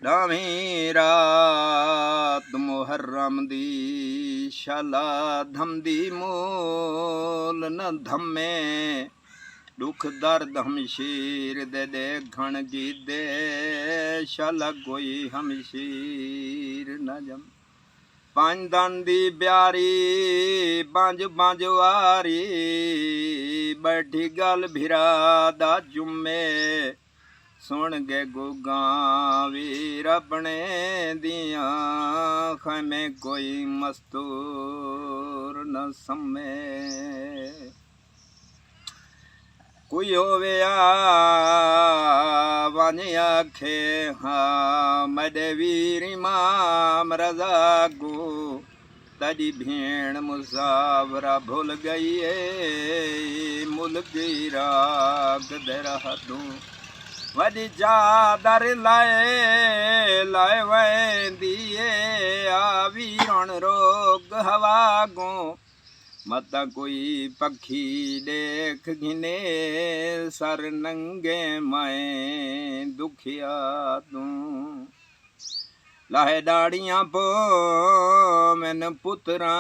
रावी रात मुहर्रम दी शाला धमदी मूल न धम्मे दुख दर्द हमशीर दे देखण गीदे शाला कोई हमशीर न जम पंज दन दी ब्यारी बंज बंज वारी बैठी गल भिरा दा जुम्मे सुन गे गुगा वीर अपने दिया खैमे कोई मस्तूर न सम्मे कोई होवे वन आखे हाँ मडे वीर इमाम रजा गो तड़ी भेण मुसावरा भूल गई मुल्क राग दरा दूं वॾी चादर लाए लाए वेंदी आ वीरण रोग हवा गो मत कोई पखी देख घिने सर नंगे मैं दुखिया तू लाहे दाड़ियां पो मैन पुत्रा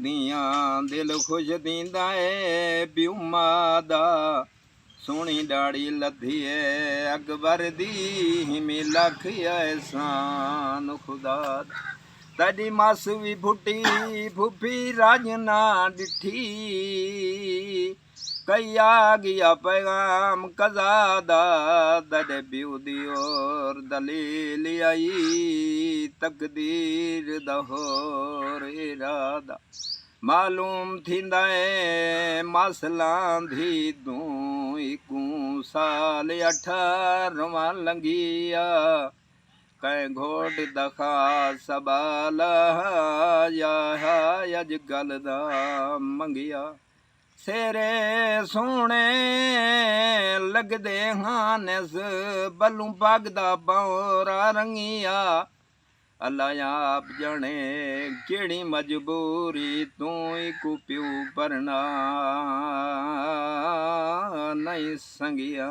दियां दिल खुश दींदा है प्यू मादा सोनी दाड़ी लधी है अकबर दी हिमी लख एहसान खुदा तड़ी मास भी फुटी फुफी राजना डिठी कई आ गया पैगाम कजादा तड़े प्यू दी और दलील आई तकदीर दहोर इरादा मालूम थींदा है मसलां धी दूं इकू साल 18वां लंघिया कै घोट दखा सबाल या अज गल दा मंगिया सेरे सोने लगदे हानस बलू पगदा पौरा रंगिया अल्लाह आप जाने केड़ी मजबूरी तू को प्यू परना नहीं संगिया।